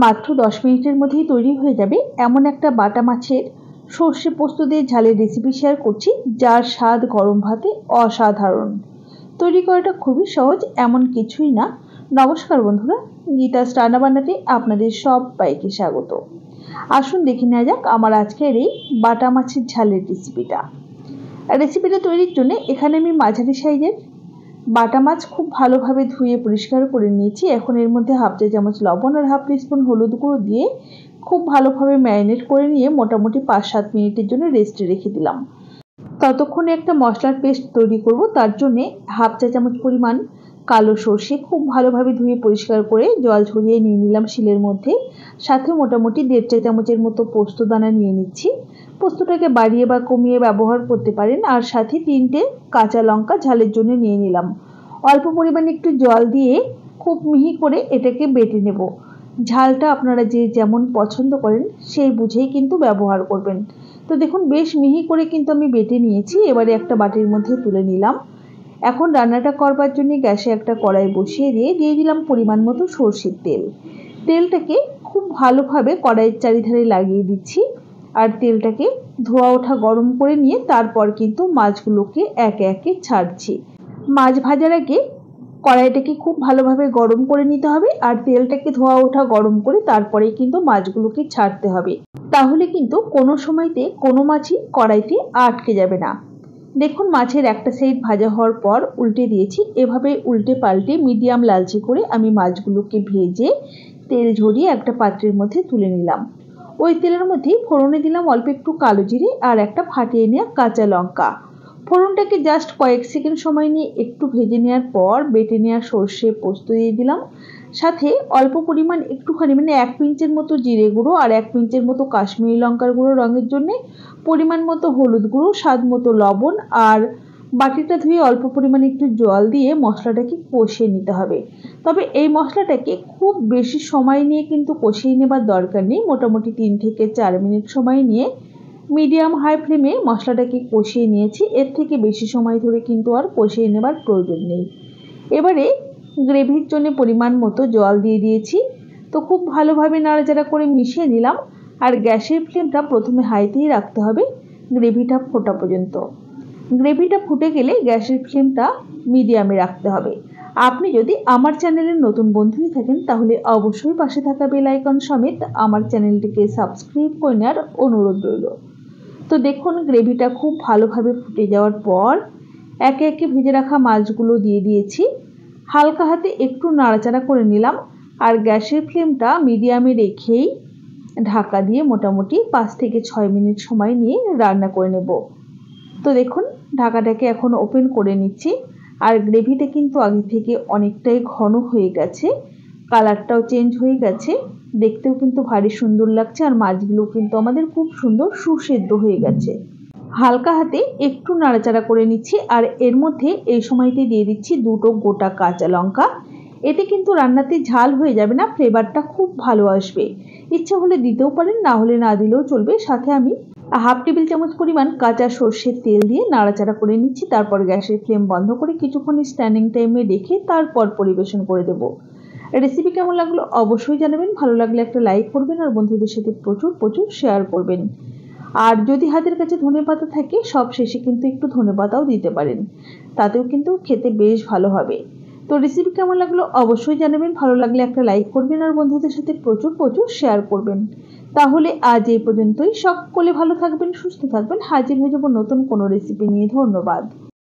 মাত্র 10 মিনিটের মধ্যেই তৈরি হয়ে যাবে এমন একটা বাটা মাছের সর্ষে পোস্ত দিয়ে ঝালের রেসিপি শেয়ার করছি, যার স্বাদ গরম ভাতে অসাধারণ। তৈরি করাটা খুবই সহজ, এমন কিছুই না। নমস্কার বন্ধুরা, গীতাস রান্না বান্নাতে আপনাদের সবাইকে স্বাগত। আসুন দেখে নেওয়া যাক আমার আজকের এই বাটা মাছের ঝালের রেসিপিটা তৈরির জন্য এখানে আমি মাঝারি সাইজের বাটা মাছ খুব ভালোভাবে ধুয়ে পরিষ্কার করে নিয়েছি। এখন এর মধ্যে হাফ চা চামচ লবণ আর হাফ টিস্পুন হলুদ গুঁড়ো দিয়ে খুব ভালোভাবে ম্যারিনেট করে নিয়ে মোটামুটি 5-7 মিনিটের জন্য রেস্টে রেখে দিলাম। ততক্ষণে একটা মশলার পেস্ট তৈরি করব। তার জন্য হাফ চা চামচ পরিমাণ কালো সর্ষে খুব ভালোভাবে ধুয়ে পরিষ্কার করে জল ঝরিয়ে নিয়ে নিলাম শিলের মধ্যে। সাথে মোটামুটি 1.5 চা চামচের মতো পোস্ত দানা নিয়ে নিচ্ছি। পোস্তটাকে বাড়িয়ে বা কমিয়ে ব্যবহার করতে পারেন। আর সাথে 3টে কাঁচা লঙ্কা ঝালের জন্য নিয়ে নিলাম। অল্প পরিমাণে একটু জল দিয়ে খুব মিহি করে এটাকে বেটে নেব। ঝালটা আপনারা যে যেমন পছন্দ করেন সেই বুঝেই কিন্তু ব্যবহার করবেন। তো দেখুন, বেশ মিহি করে কিন্তু আমি বেটে নিয়েছি। এবারে একটা বাটির মধ্যে তুলে নিলাম। এখন রান্নাটা করবার জন্য গ্যাসে একটা কড়াই বসিয়ে দিয়ে দিলাম পরিমাণ মতো সরষের তেল। তেলটাকে খুব ভালোভাবে কড়াইয়ের চারিধারে লাগিয়ে দিচ্ছি। আর তেলটাকে ধোয়া ওঠা গরম করে নিয়ে তারপর কিন্তু মাছগুলোকে একে একে ছাড়ছি। মাছ ভাজার আগে কড়াইটাকে খুব ভালোভাবে গরম করে নিতে হবে আর তেলটাকে ধোয়া ওঠা গরম করে তারপরে কিন্তু মাছগুলোকে ছাড়তে হবে। তাহলে কিন্তু কোনো সময়তে কোনো মাছই কড়াইতে আটকে যাবে না। দেখুন, মাছের একটা সাইড ভাজা হওয়ার পর উল্টে দিয়েছি। এভাবে উল্টে পাল্টে মিডিয়াম লালচে করে আমি মাছগুলোকে ভেজে তেল ঝরিয়ে একটা পাত্রের মধ্যে তুলে নিলাম। ওই তেলের মধ্যেই ফোড়নে দিলাম অল্প একটু কালো জিরে আর একটা ফাটিয়ে নেওয়া কাঁচা লঙ্কা। ফোড়নটাকে জাস্ট কয়েক সেকেন্ড সময় নিয়ে একটু ভেজে নেওয়ার পর বেটে নেওয়া সর্ষে পোস্ত দিয়ে দিলাম। সাথে অল্প পরিমাণ একটুখানি 1 পিঞ্চের মতো জিরে গুঁড়ো আর 1 পিঞ্চের মতো কাশ্মীরি লঙ্কার গুঁড়ো রঙের জন্য, পরিমাণ মতো হলুদ গুঁড়ো, স্বাদ মতো লবণ আর বাটিটা ধুয়ে অল্প পরিমাণে একটু জল দিয়ে মশলাটাকে কষিয়ে নিতে হবে। তবে এই মশলাটাকে খুব বেশি সময় নিয়ে কিন্তু কষিয়ে নেবার দরকার নেই। মোটামুটি 3 থেকে 4 মিনিট সময় নিয়ে মিডিয়াম হাই ফ্লেমে মশলাটাকে কষিয়ে নিয়েছি। এর থেকে বেশি সময় ধরে কিন্তু আর কষিয়ে নেবার প্রয়োজন নেই। এবারে গ্রেভির জন্য পরিমাণ মতো জল দিয়ে দিয়েছি। তো খুব ভালোভাবে নাড়াচাড়া করে মিশিয়ে নিলাম। আর গ্যাসের ফ্লেমটা প্রথমে হাইতেই রাখতে হবে গ্রেভিটা ফোটা পর্যন্ত। গ্রেভিটা ফুটে গেলে গ্যাসের ফ্লেমটা মিডিয়ামে রাখতে হবে। আপনি যদি আমার চ্যানেলের নতুন বন্ধু হয়ে থাকেন তাহলে অবশ্যই পাশে থাকা বেল আইকন সমেত আমার চ্যানেলটিকে সাবস্ক্রাইব করে নেওয়ার অনুরোধ রইল। তো দেখুন, গ্রেভিটা খুব ভালোভাবে ফুটে যাওয়ার পর একে একে ভেজে রাখা মাছগুলো দিয়ে দিয়েছি। হালকা হাতে একটু নাড়াচাড়া করে নিলাম আর গ্যাসের ফ্লেমটা মিডিয়ামে রেখেই ঢাকা দিয়ে মোটামুটি 5 থেকে 6 মিনিট সময় নিয়ে রান্না করে নেব। তো দেখুন, ঢাকাটাকে এখন ওপেন করে নিচ্ছি। আর গ্রেভিটা কিন্তু আগে থেকে অনেকটাই ঘন হয়ে গেছে, কালারটাও চেঞ্জ হয়ে গেছে, দেখতেও কিন্তু ভারী সুন্দর লাগছে। আর মাছগুলো কিন্তু আমাদের খুব সুন্দর সুসেদ্ধ হয়ে গেছে। হালকা হাতে একটু নাড়াচাড়া করে নিচ্ছি আর এর মধ্যে এই সময়তে দিয়ে দিচ্ছি 2টো গোটা কাঁচা লঙ্কা। এতে কিন্তু রান্নাতে ঝাল হয়ে যাবে না, ফ্লেভারটা খুব ভালো আসবে। ইচ্ছা হলে দিতেও পারেন, না হলে না দিলেও চলবে। সাথে আমি হাফ টেবিল চামচ পরিমাণ কাঁচা সর্ষের তেল দিয়ে নাড়াচাড়া করে নিচ্ছি। তারপর গ্যাসের ফ্লেম বন্ধ করে কিছুক্ষণ স্ট্যান্ডিং টাইমে রেখে তারপর পরিবেশন করে দেব। রেসিপি কেমন লাগলো অবশ্যই জানাবেন। ভালো লাগলে একটা লাইক করবেন আর বন্ধুদের সাথে প্রচুর শেয়ার করবেন। আর যদি হাতের কাছে ধনেপাতা থাকে সব শেষে কিন্তু একটু ধনেপাতাও দিতে পারেন, তাতেও কিন্তু খেতে বেশ ভালো হবে। তো রেসিপি কেমন লাগলো অবশ্যই জানাবেন। ভালো লাগলে একটা লাইক করবেন আর বন্ধুদের সাথে প্রচুর শেয়ার করবেন। তাহলে আজ এই পর্যন্তই। সকলে ভালো থাকবেন, সুস্থ থাকবেন। হাজির হয়ে যাব নতুন কোনো রেসিপি নিয়ে। ধন্যবাদ।